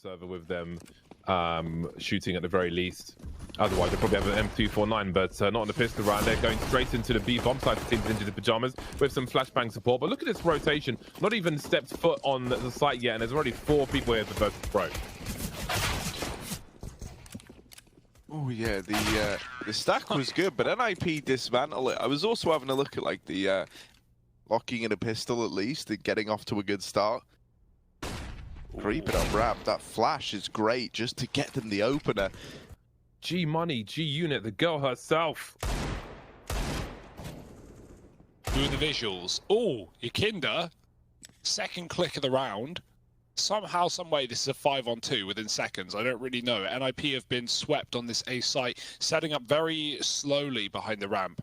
server with them shooting at the very least. Otherwise, they probably have an M249, but not on the pistol round. They're going straight into the B bomb side for Teams Ninjas in Pajamas with some flashbang support. But look at this rotation. Not even stepped foot on the site yet, and there's already 4 people here at the first pro. Oh yeah, the stack was good, but NIP dismantled it. I was also having a look at like the locking in a pistol at least and getting off to a good start. Creeping up ramp, that flash is great just to get them the opener. G Money, G Unit, the girl herself. Doing the visuals. Oh, Yakinda, second click of the round. Somehow, someway, this is a 5-on-2 within seconds. I don't really know. NIP have been swept on this A site, setting up very slowly behind the ramp.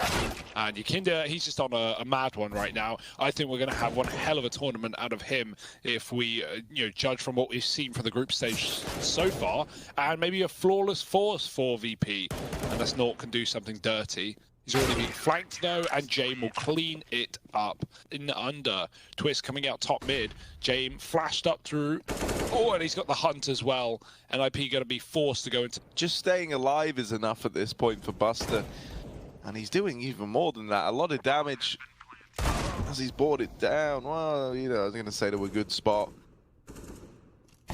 And Yakinda, he's just on a mad one right now. I think we're going to have one hell of a tournament out of him if we, judge from what we've seen from the group stage so far. And maybe a flawless force for VP, unless Nort can do something dirty. He's already been flanked though, and Jame will clean it up in under. Twist coming out top mid. Jame flashed up through. Oh, and he's got the hunt as well. NIP going to be forced to go into... Just staying alive is enough at this point for Buster. And he's doing even more than that. A lot of damage as he's brought it down. Well, I was going to say to a good spot.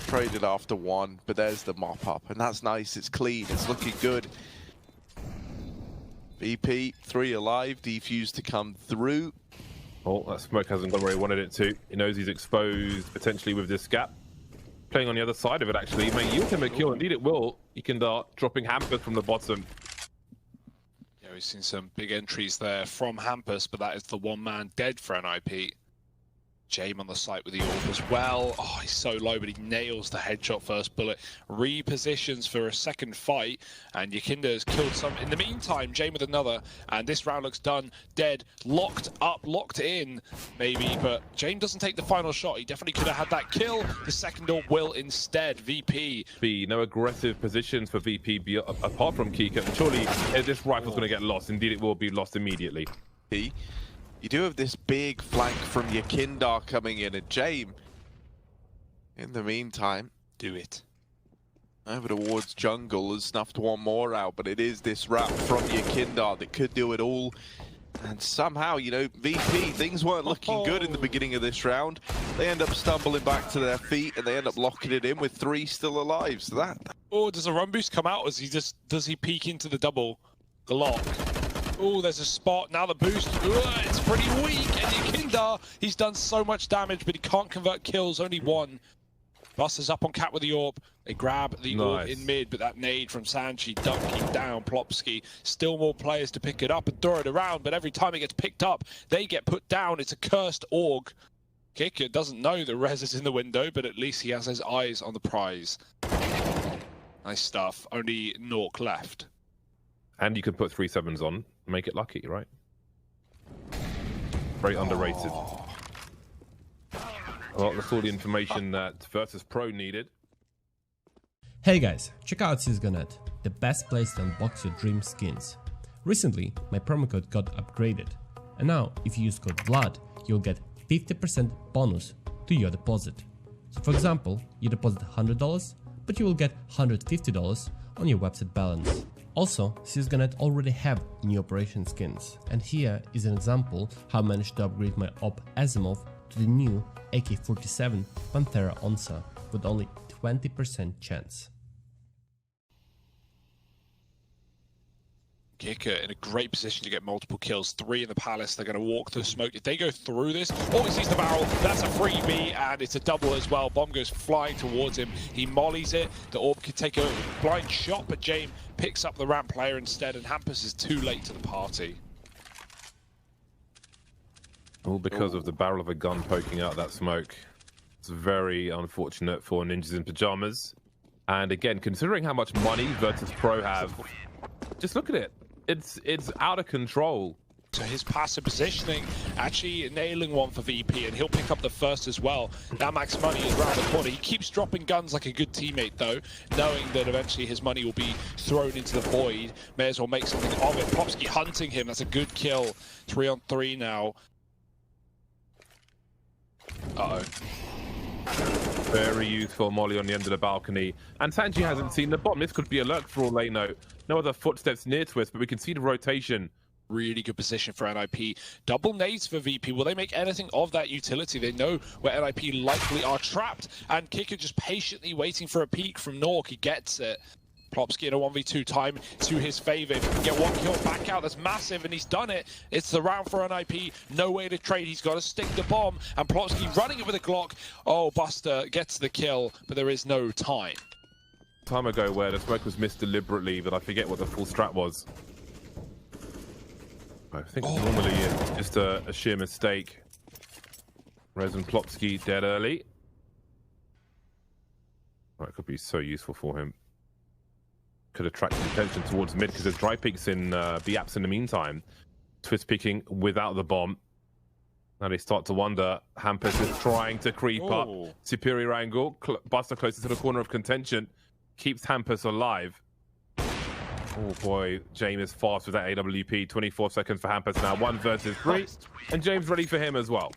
Traded after 1, but there's the mop up. And that's nice. It's clean. It's looking good. VP, 3 alive, defuse to come through. Oh, that smoke hasn't gone where he wanted it to. He knows he's exposed potentially with this gap. Playing on the other side of it, actually. May yield him a kill. Indeed, it will. You can start dropping Hampus from the bottom. Yeah, we've seen some big entries there from Hampus, but that is the one man dead for NIP. Jame on the site with the orb as well. Oh, he's so low, but he nails the headshot first bullet. Repositions for a second fight, and Yakinda has killed some. In the meantime, Jame with another, and this round looks done. Dead, locked up, locked in, maybe, but Jame doesn't take the final shot. He definitely could have had that kill. The second orb will instead. VP. No aggressive positions for VP apart from Kika. Surely this rifle's going to get lost. Indeed, it will be lost immediately. You do have this big flank from Yakinda coming in, and Jame, in the meantime, Do it. over towards jungle has snuffed one more out, but it is this wrap from Yakinda that could do it all. And somehow, VP, things weren't looking good in the beginning of this round. They end up stumbling back to their feet, and they end up locking it in with 3 still alive. So that... Oh, does a run boost come out? Does he peek into the double lock? Oh, there's a spot. Now the boost. It's pretty weak. And Yakinda, he's done so much damage, but he can't convert kills. Only 1. Buster's up on Cat with the orb. They grab the orb in mid, but that nade from Sanchi dunking down Plopsky. Still more players to pick it up and throw it around, but every time it gets picked up, they get put down. It's a cursed org. Kicker doesn't know the res is in the window, but at least he has his eyes on the prize. Nice stuff. Only Nork left. And you can put 3 7s on, make it lucky, right? Very underrated. Well, that's all the information that Versus Pro needed. Hey guys, check out CSGO.net, the best place to unbox your dream skins. Recently, my promo code got upgraded, and now if you use code VLAD, you'll get 50% bonus to your deposit. So for example, you deposit $100, but you will get $150 on your website balance. Also, CSGO.net already have new operation skins, and here is an example how I managed to upgrade my Op Asimov to the new AK-47 Panthera Onsa with only 20% chance. Kicker in a great position to get multiple kills. 3 in the palace. They're going to walk through smoke. If they go through this, oh, he sees the barrel. That's a freebie, and it's a double as well. Bomb goes flying towards him. He mollies it. The orb could take a blind shot, but Jame picks up the ramp player instead, and Hampus is too late to the party. All because of the barrel of a gun poking out that smoke. It's very unfortunate for Ninjas in Pajamas. And again, considering how much money Virtus Pro have, just look at it. It's out of control. So his passive positioning actually nailing one for VP, and he'll pick up the first as well. Now max money is around the corner. He keeps dropping guns like a good teammate though, knowing that eventually his money will be thrown into the void. May as well make something of it. Plopsky hunting him. That's a good kill. 3 on 3 now. Uh-oh. Very useful molly on the end of the balcony. And Sanji hasn't seen the bomb. This could be a lurk for all they know. No other footsteps near to us, but we can see the rotation. Really good position for NIP. Double nades for VP. Will they make anything of that utility? They know where NIP likely are trapped. And Kicker just patiently waiting for a peek from Nork. He gets it. Plopsky in a 1v2 time to his favor. If he can get one kill back out, that's massive, and he's done it. It's the round for NIP. No way to trade. He's got to stick the bomb. And Plopsky running it with a Glock. Oh, Buster gets the kill, but there is no time. Time ago where the smoke was missed deliberately, but I forget what the full strat was. I think normally it's just a sheer mistake. Rez and Plopsky dead early. Oh, it could be so useful for him. Could attract attention towards mid because there's dry peaks in B-apps in the meantime. Twist peeking without the bomb. Now they start to wonder. Hampus is trying to creep up. Superior angle. Buster closer to the corner of contention. Keeps Hampus alive. Oh boy, James is fast with that AWP. 24 seconds for Hampus now. 1 versus 3. And James ready for him as well.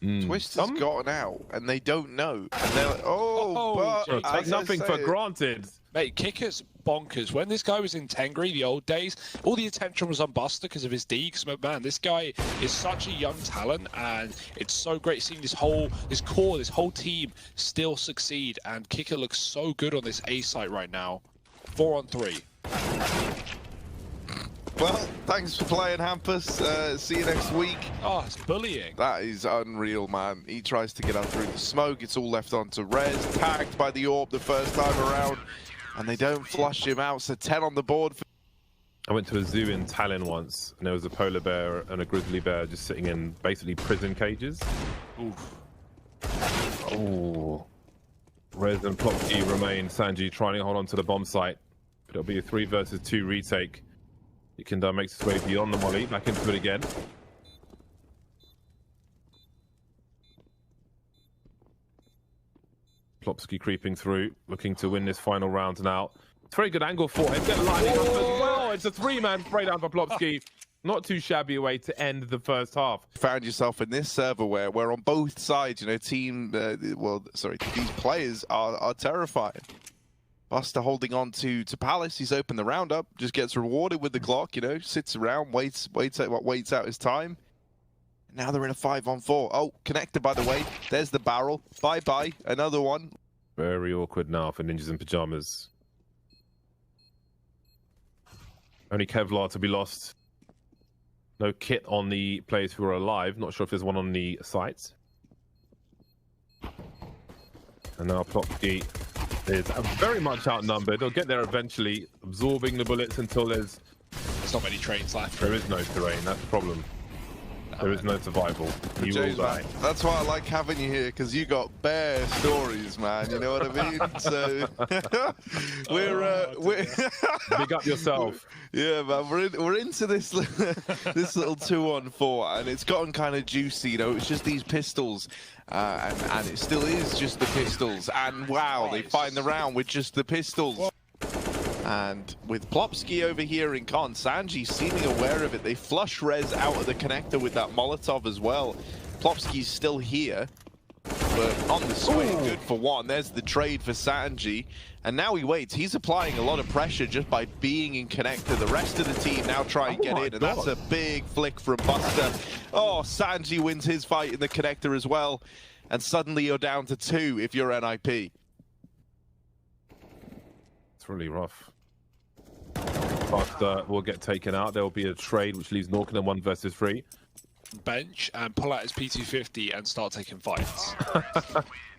Twist has gotten out and they don't know. And they're like, but take nothing for granted. Mate, Kicker's bonkers. When this guy was in Tengri, the old days, all the attention was on Buster because of his D. Because, man, this guy is such a young talent, and it's so great seeing this whole team still succeed. And Kicker looks so good on this A site right now. 4 on 3. Well, thanks for playing, Hampus. See you next week. Oh, it's bullying. That is unreal, man. He tries to get out through the smoke. It's all left onto Rez. Tagged by the AWP the first time around. And they don't flush him out. So 10 on the board. I went to a zoo in Tallinn once, and there was a polar bear and a grizzly bear just sitting in basically prison cages. Oof. Oh. Rez and Plopsky remain. Sanji trying to hold on to the bomb site. But it'll be a 3 versus 2 retake. Nykytilan makes his way beyond the molly, back into it again. Plopsky creeping through, looking to win this final round now. It's a very good angle for him. They're lining up as well. It's a 3-man spray down for Plopsky. Not too shabby a way to end the first half. Found yourself in this server where on both sides, you know, these players are terrifying. Buster holding on to Palace. He's opened the round up, just gets rewarded with the Glock, you know, sits around, waits out his time. Now they're in a 5-on-4. Oh, connected, by the way. There's the barrel. Bye-bye. Another one. Very awkward now for Ninjas in Pajamas. Only Kevlar to be lost. No kit on the players who are alive. Not sure if there's one on the sites. And now Plopsky is very much outnumbered. They'll get there eventually, absorbing the bullets until there's not many trains left. There is no terrain, that's the problem. There is no survival. You will die. That's why I like having you here, because you got bare stories, man. You know what I mean? So we're big up yourself. Yeah, man. We're into this this little 2-on-4, and it's gotten kind of juicy. You know, it's just these pistols, and it still is just the pistols. And wow, they find the round with just the pistols. And with Plopsky over here in con, Sanji seeming aware of it. They flush Rez out of the connector with that Molotov as well. Plopsky's still here, but on the swing, good for one. There's the trade for Sanji. And now he waits. He's applying a lot of pressure just by being in connector. The rest of the team now try and get in, and that's a big flick from Buster. Oh, Sanji wins his fight in the connector as well. And suddenly you're down to 2 if you're NIP. It's really rough. Buster will get taken out. There will be a trade which leaves Norkin in 1 versus 3. Bench and pull out his P250 and start taking fights.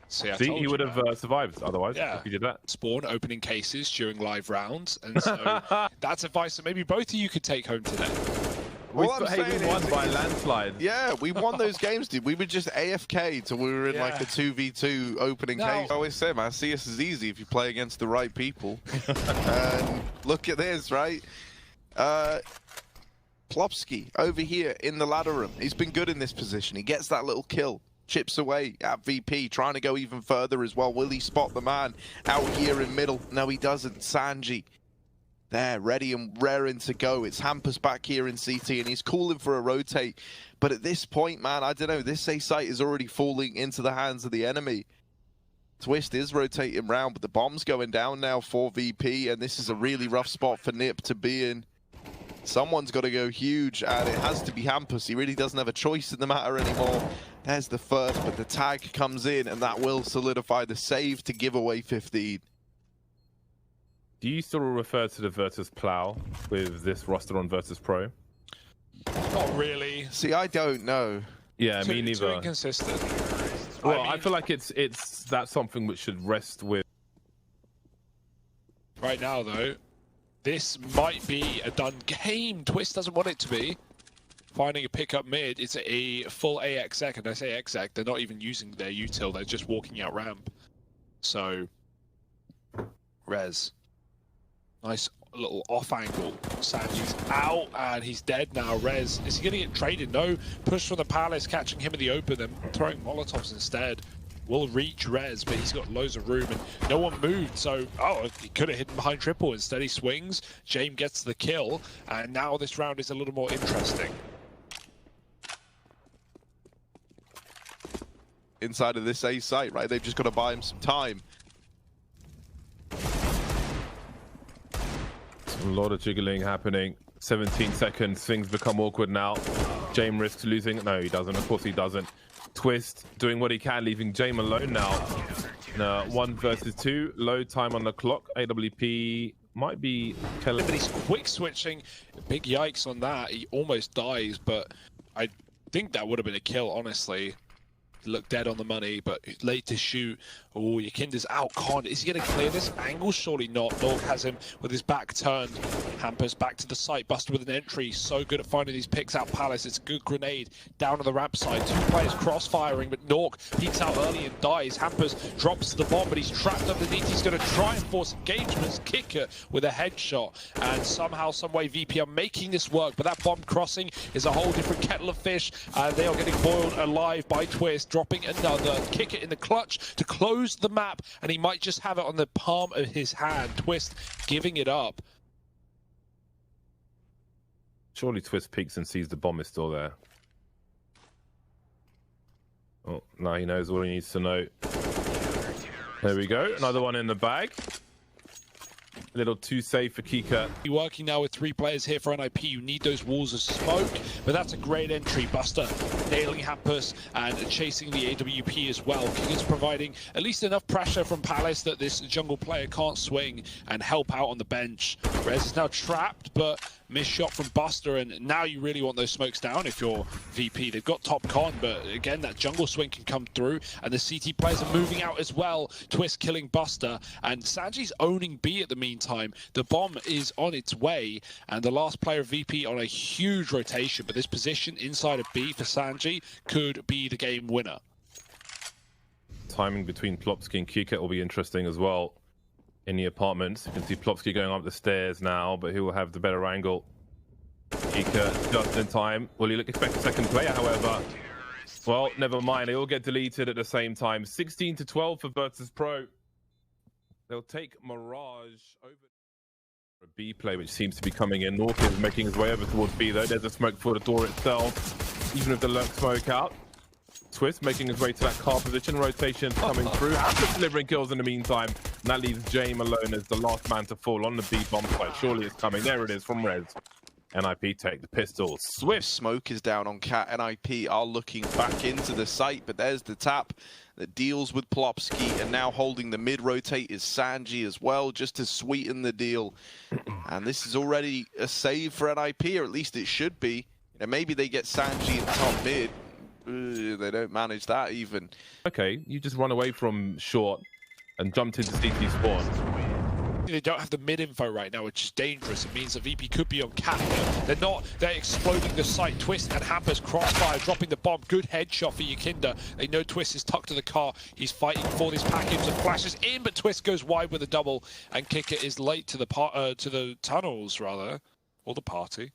See, he would have survived otherwise if he did that. Spawn opening cases during live rounds, and so that's advice that maybe both of you could take home today. We won by landslide. Yeah, we won those games, dude. We were just AFK till we were in like a 2v2 opening case. I always say, man, CS is easy if you play against the right people. And look at this, right? Plopsky over here in the ladder room. He's been good in this position. He gets that little kill. Chips away at VP, trying to go even further as well. Will he spot the man out here in middle? No, he doesn't. Sanji. There, ready and raring to go. It's Hampus back here in CT, and he's calling for a rotate. But at this point, man, I don't know. This A site is already falling into the hands of the enemy. Twist is rotating round, but the bomb's going down now for VP, and this is a really rough spot for Nip to be in. Someone's got to go huge, and it has to be Hampus. He really doesn't have a choice in the matter anymore. There's the first, but the tag comes in, and that will solidify the save to give away 15. Do you still refer to the Virtus Plow with this roster on Virtus Pro? Not really. See, I don't know. Yeah, me Too neither. inconsistent. Well, I feel like that's something which should rest with. Right now, though, this might be a done game. Twist doesn't want it to be. Finding a pickup mid, it's a full AX sec, and I say X sec, they're not even using their util, they're just walking out ramp. So, Rez. Nice little off angle. Sanji's out, and he's dead now. Rez, is he going to get traded? No. Push from the Palace, catching him in the open, and throwing Molotovs instead. Will reach Rez, but he's got loads of room, and no one moved, so, he could have hidden behind triple. Instead, he swings. James gets the kill, and now this round is a little more interesting. Inside of this A site, right? They've just got to buy him some time. A lot of jiggling happening. 17 seconds, things become awkward now. James risks losing. No, he doesn't. Of course he doesn't. Twist doing what he can, leaving James alone now. 1 versus 2. Low time on the clock. AWP might be killing. But he's quick switching. Big yikes on that. He almost dies, but I think that would have been a kill, honestly. He looked dead on the money, but late to shoot. Oh, Yakinda's out. Is he going to clear this angle? Surely not. Norg has him with his back turned. Hampers back to the site. Buster with an entry. So good at finding these picks out. Palace. It's a good grenade down on the ramp side. 2 players cross-firing, but Norg peeks out early and dies. Hampers drops the bomb, but he's trapped underneath. He's going to try and force engagements. Kicker with a headshot. And somehow, someway, VP are making this work. But that bomb crossing is a whole different kettle of fish. They are getting boiled alive by Twist. Dropping another. Kicker in the clutch to close the map, and he might just have it on the palm of his hand. Twist giving it up. Surely Twist peeks and sees the bomb is still there. Oh, now he knows all he needs to know. There we go. Another one in the bag. A little too safe for Kika. You're working now with 3 players here for NIP. You need those walls of smoke, but that's a great entry. Buster nailing Hampus and chasing the AWP as well. Kika's providing at least enough pressure from Palace that this jungle player can't swing and help out on the bench. Rez is now trapped, but missed shot from Buster, and now you really want those smokes down if you're VP. They've got top con, but again, that jungle swing can come through, and the CT players are moving out as well. Twist killing Buster, and Sanji's owning B at the meantime. The bomb is on its way, and the last player of VP on a huge rotation, but this position inside of B for Sanji could be the game winner. Timing between Plopsky and Kika will be interesting as well. In the apartments, you can see Plopsky going up the stairs now, but he will have the better angle. Kika just in time. Will you expect a second player, however? Well, never mind. They all get deleted at the same time. 16-12 for Virtus Pro. They'll take Mirage over a B play, which seems to be coming in. Nork is making his way over towards B, though. There's a smoke for the door itself, even with the lurk smoke out. Twist making his way to that car position. Rotation coming through. Hampus delivering kills in the meantime. And that leaves James alone as the last man to fall on the B bomb site. Surely it's coming. There it is from Rez. NIP take the pistol. Swift. Smoke is down on Cat. NIP are looking back into the site, but there's the tap that deals with Plopsky, and now holding the mid-rotate is Sanji as well, just to sweeten the deal. And this is already a save for NIP, or at least it should be. You know, maybe they get Sanji in top mid. They don't manage that even. Okay, you just run away from short and jumped into CT spawn. They don't have the mid info right now, which is dangerous. It means that VP could be on cap. They're not. They're exploding the site. Twist and Hampers crossfire, dropping the bomb. Good headshot for Yakinda. They know Twist is tucked to the car. He's fighting for this package and flashes in, but Twist goes wide with a double, and Kicker is late to the tunnels rather, or the party,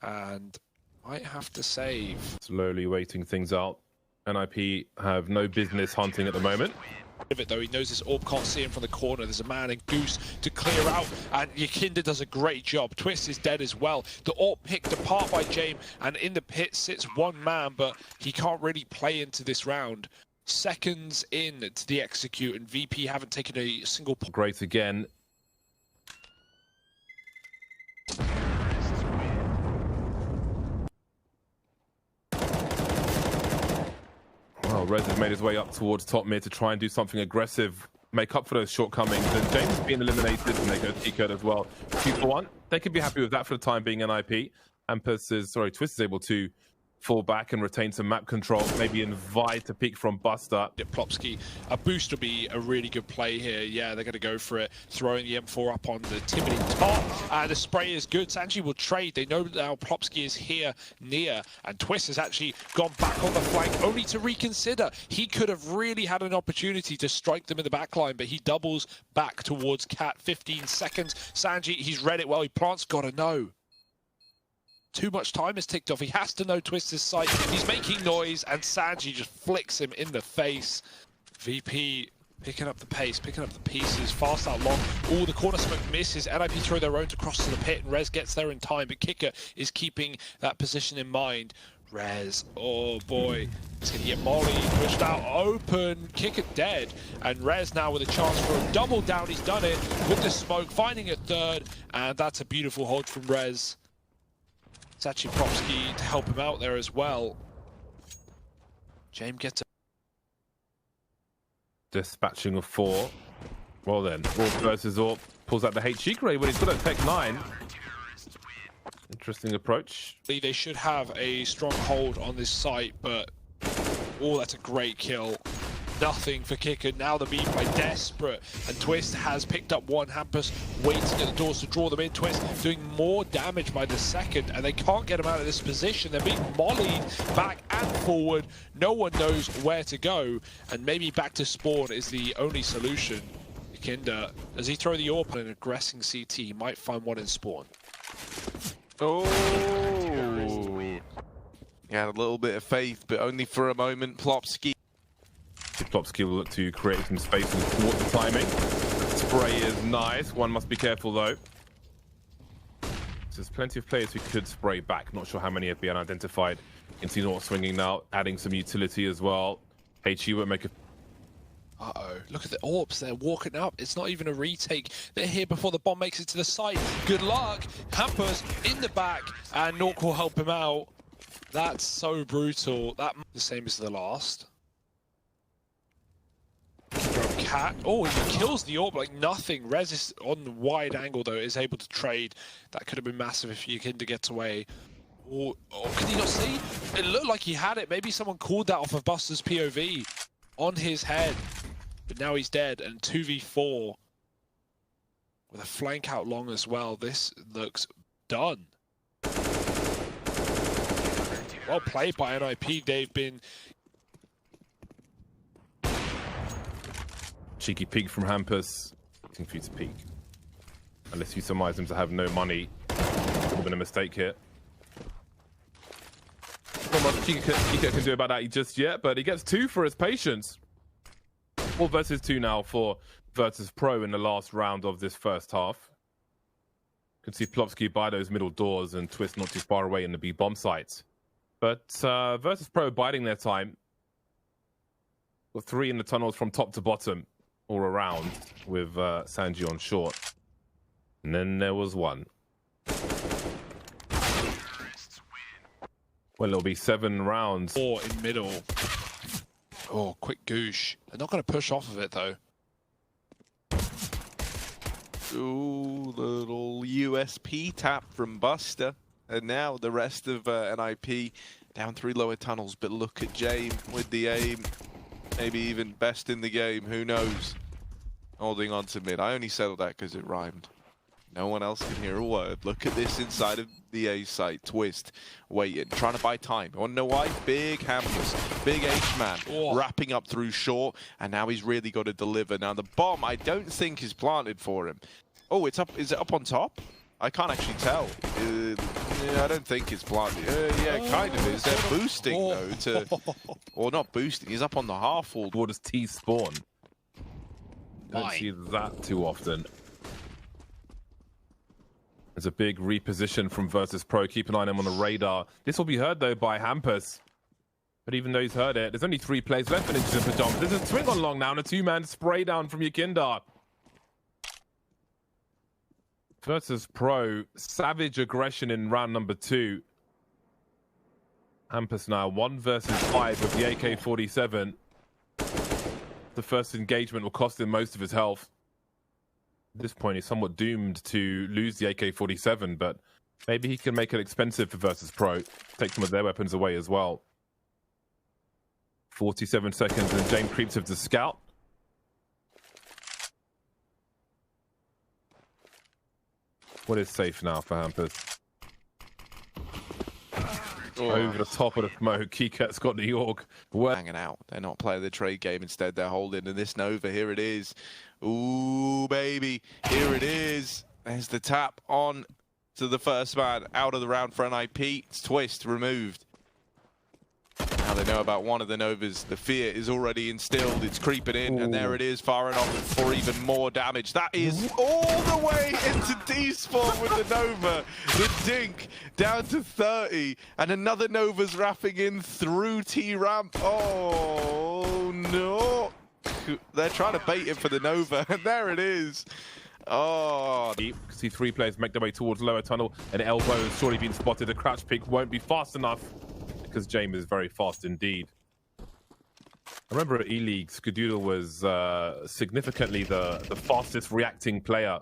and might have to save. Slowly waiting things out. NIP have no business hunting at the moment. It though, he knows this orb can't see him from the corner. There's a man in Goose to clear out, and Yakinda does a great job. Twist is dead as well. The orb picked apart by James, and in the pit sits one man, but he can't really play into this round. seconds in to the execute, and VP haven't taken a single point. Great again. Well, Rez has made his way up towards top mid to try and do something aggressive, make up for those shortcomings. And James is being eliminated, and they go T-code as well. 2 for 1. They could be happy with that for the time being. NIP. And Twist is able to fall back and retain some map control, maybe invite a peek from Buster. Plopsky, a boost will be a really good play here. Yeah, they're going to go for it, throwing the M4 up on the Timothy top. The spray is good. Sanji will trade. They know now Plopsky is here near, and Twist has actually gone back on the flank, only to reconsider. He could have really had an opportunity to strike them in the back line, but he doubles back towards Cat. 15 seconds. Sanji, he's read it well. He plants, got to know. Too much time has ticked off. He has to know Twist's sight. He's making noise, and Sanji just flicks him in the face. VP picking up the pace, picking up the pieces, fast out long. All the corner smoke misses. NIP throw their own to cross to the pit, and Rez gets there in time, but Kicker is keeping that position in mind. Rez, oh boy, he's going to get Molly pushed out open, Kicker dead, and Rez now with a chance for a double down. He's done it with the smoke, finding a third, and that's a beautiful hold from Rez. It's actually Plopsky to help him out there as well. James gets a Dispatching of 4. Well then, Wolf versus Orp pulls out the HE grade when he's got a Tech 9. Interesting approach. They should have a strong hold on this site, but oh, that's a great kill. Nothing for Kicker. Now the B play desperate, and Twist has picked up one. Hampus waiting at the doors to draw them in. Twist doing more damage by the second, and they can't get him out of this position. They're being mollied back and forward. No one knows where to go, and maybe back to spawn is the only solution. Kinder, does he throw the AWP on an aggressing CT? He might find one in spawn. Oh! Yeah, a little bit of faith, but only for a moment. Plopsky. Plopsky will look to create some space and thwart the timing. Spray is nice. One must be careful though. So there's plenty of players who could spray back. Not sure how many have been identified. You can see North swinging now, adding some utility as well. HE won't make a... Uh-oh, look at the AWPs, they're walking up. It's not even a retake. They're here before the bomb makes it to the site. Good luck. Hampers in the back, and Nork will help him out. That's so brutal. That the same as the last. Cat. Oh, he kills the AWP like nothing. Rez is on the wide angle though, is able to trade. That could have been massive if Yukinda gets away. Oh, can he not see? It looked like he had it. Maybe someone called that off of Buster's POV on his head. But now he's dead, and 2v4 with a flank out long as well. This looks done. Well played by NIP. They've been... Cheeky peek from Hampus. Waiting for you to peek. Unless you surmise them to have no money. Would have been a mistake here. Not much Chica can do about that just yet, but he gets 2 for his patience. 4 versus 2 now for Virtus Pro in the last round of this first half. You can see Plopsky by those middle doors and Twist not too far away in the B bomb site. But Virtus Pro biding their time. Got 3 in the tunnels from top to bottom, all around, with Sanji on short. And then there was one. Well, it'll be 7 rounds. 4 in middle. Oh, quick goosh. They're not going to push off of it, though. Ooh, little USP tap from Buster. And now the rest of NIP down 3 lower tunnels. But look at James with the aim. Maybe even best in the game. Who knows? Holding on to mid. I only settled that because it rhymed. No one else can hear a word. Look at this inside of the A site. Twist, waiting, trying to buy time. Want to know why? Big hammers, big H-man, wrapping up through short, and now he's really got to deliver. Now the bomb, I don't think is planted for him. Oh, it's up. Is it up on top? I can't actually tell. Yeah, I don't think it's planted. Yeah, kind of is. They're boosting though to, or not boosting. He's up on the half wall. What does T spawn? Don't see that too often. There's a big reposition from Virtus Pro. Keep an eye on him on the radar. This will be heard, though, by Hampus. But even though he's heard it, there's only 3 players left in Ninjas in Pajamas. There's a swing on long now and a 2-man spray down from Yakinda. Versus Pro, savage aggression in round number 2. Hampus now 1 versus 5 with the AK-47. The first engagement will cost him most of his health. At this point, he's somewhat doomed to lose the AK-47, but maybe he can make it expensive for versus Pro. Take some of their weapons away as well. 47 seconds and James creeps with the scout. What is safe now for Hampus? Over the top of the smoke, Kikat's got New York hanging out. They're not playing the trade game. Instead, they're holding. And this Nova, here it is. Ooh, baby. Here it is. There's the tap on to the first man out of the round for NIP. It's Twist removed. Now they know about one of the Novas. The fear is already instilled. It's creeping in, and there it is, firing off for even more damage. That is all the way into D-spawn with the Nova. The Dink down to 30, and another Nova's wrapping in through T-ramp. Oh, no. They're trying to bait it for the Nova, and there it is. Oh. See 3 players make their way towards lower tunnel. An elbow has surely been spotted. The crouch pick won't be fast enough, because James is very fast indeed. I remember at E-League, Skadoodle was significantly the fastest reacting player.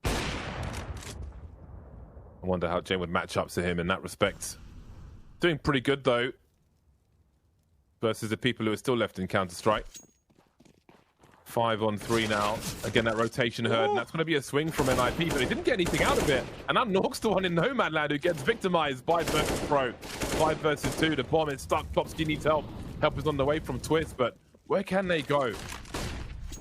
I wonder how James would match up to him in that respect. Doing pretty good though, versus the people who are still left in Counter-Strike. 5 on 3 now. Again, that rotation heard, and that's going to be a swing from NIP, but he didn't get anything out of it. And now Nork's the one in no man land who gets victimized by versus Pro. 5 versus 2. The bomb is stuck. Klopsky needs help. Help is on the way from Twist, but where can they go?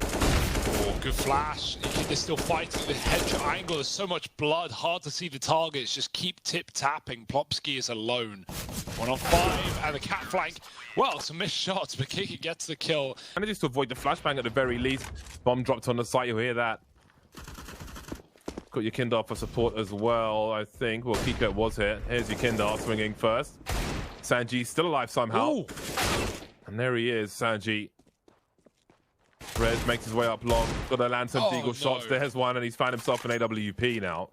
Oh, good flash. They're still fighting the headshot angle. There's so much blood. Hard to see the targets. Just keep tip-tapping. Plopsky is alone. 1 on 5, and the cat flank. Well, some missed shots, but Kiki gets the kill. Manages to avoid the flashbang at the very least. Bomb dropped on the site, you'll hear that. Got Yakinda for support as well, I think. Well, Kiko was here. Here's Yakinda swinging first. Sanji still alive somehow. Ooh. And there he is, Sanji. Rez makes his way up long. Got to land some deagle shots. There's one, and he's found himself an AWP now.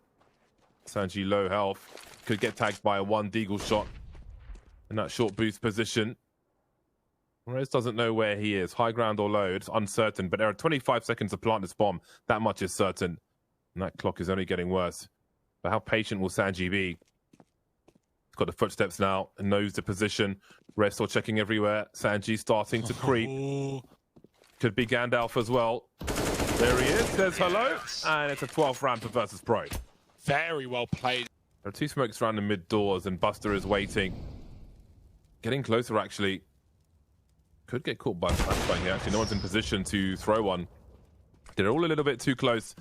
Sanji low health. Could get tagged by a 1 deagle shot in that short boost position. Rez doesn't know where he is. High ground or low, it's uncertain. But there are 25 seconds to plant this bomb. That much is certain. And that clock is only getting worse. But how patient will Sanji be? He's got the footsteps now and knows the position. Rez still checking everywhere. Sanji starting to creep. Could be Gandalf as well. There he is. Says hello. And it's a 12th round for versus Pro. Very well played. There are 2 smokes around the mid doors, and Buster is waiting. Getting closer, actually. Could get caught by a flashbang here. Actually, no one's in position to throw one. They're all a little bit too close.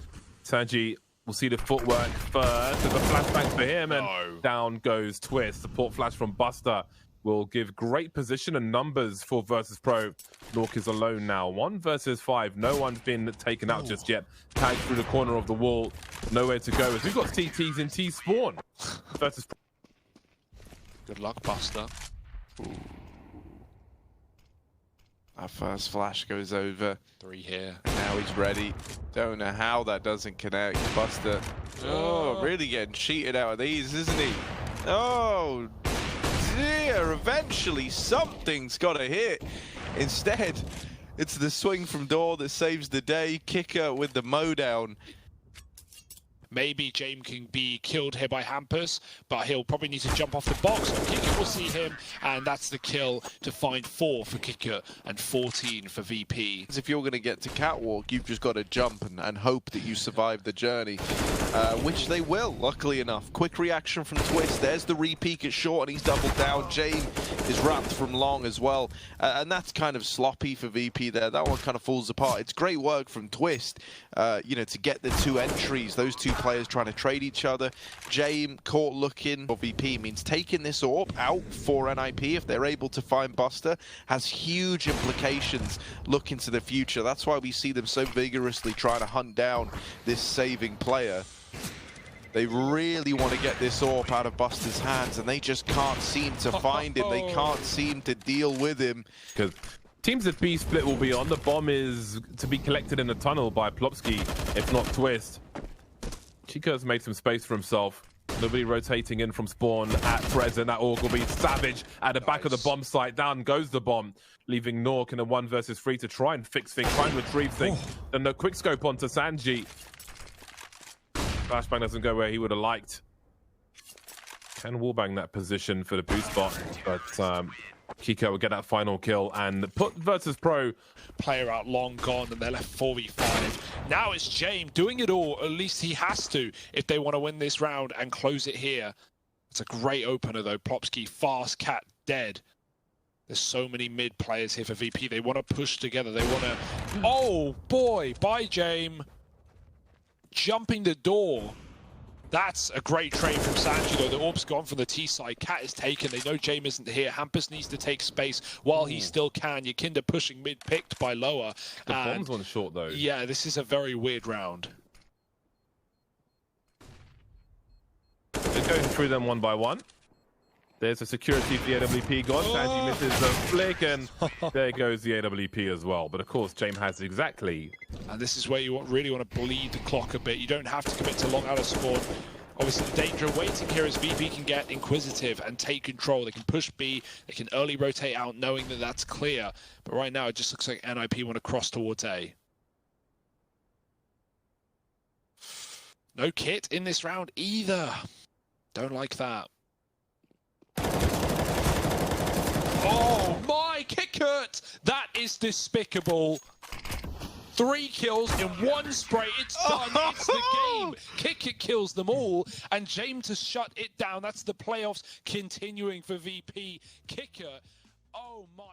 Sanji will see the footwork first. There's a flashbang for him, and down goes Twist. Support flash from Buster will give great position and numbers for versus Pro. Nork is alone now. 1 versus 5. No one's been taken out just yet. Tagged through the corner of the wall. Nowhere to go, as we've got TTs in T-spawn. Versus Pro. Good luck, Buster. Our first flash goes over. 3 here. And now he's ready. Don't know how that doesn't connect. Buster. Oh, really getting cheated out of these, isn't he? Oh, dear. Eventually, something's got to hit. Instead, it's the swing from door that saves the day. Kicker with the mow down. Maybe James can be killed here by Hampus, but he'll probably need to jump off the box. So Kicker will see him, and that's the kill to find 4 for Kicker and 14 for VP. If you're going to get to Catwalk, you've just got to jump and hope that you survive the journey, which they will, luckily enough. Quick reaction from Twist. There's the re-peek at short, and he's doubled down. James is wrapped from long as well, and that's kind of sloppy for VP there. That one kind of falls apart. It's great work from Twist, you know, to get the 2 entries, those 2 players trying to trade each other. James caught looking for VP means taking this AWP out for NIP if they're able to find Buster has huge implications looking to the future. That's why we see them so vigorously trying to hunt down this saving player. They really want to get this AWP out of Buster's hands, and they just can't seem to find him. They can't seem to deal with him. Because teams at B split will be on. The bomb is to be collected in the tunnel by Plopsky, if not Twist. Chico's made some space for himself. Nobody rotating in from spawn at present. That org will be savage at the back of the bomb site. Down goes the bomb, leaving Nork in a 1 versus 3 to try and fix things, try and retrieve things. And the quick scope onto Sanji. Flashbang doesn't go where he would have liked. Can wallbang that position for the boost spot, but Kiko will get that final kill and put versus Pro. Player out long gone, and they're left 4v5. Now it's James doing it all. At least he has to if they want to win this round and close it here. It's a great opener though. Plopsky, fast, cat, dead. There's so many mid players here for VP. They want to push together. They want to... Oh boy, bye James. Jumping the door. That's a great trade from Sanji, though. The orb's gone from the T side. Cat is taken. They know James isn't here. Hampus needs to take space while he still can. Yakinda pushing mid, picked by lower. The bomb's one short, though. Yeah, this is a very weird round. They're going through them one by one. There's a security for the AWP gone. Sanji misses the flick, and there goes the AWP as well. But of course, James has exactly. And this is where you really want to bleed the clock a bit. You don't have to commit to long out of spawn. Obviously, the danger waiting here is VP can get inquisitive and take control. They can push B, they can early rotate out knowing that that's clear. But right now, it just looks like NIP want to cross towards A. No kit in this round either. Don't like that. Oh my, Kickert! That is despicable. 3 kills in 1 spray. It's done. It's the game. Kickert kills them all, and James to shut it down. That's the playoffs continuing for VP. Kickert. Oh my.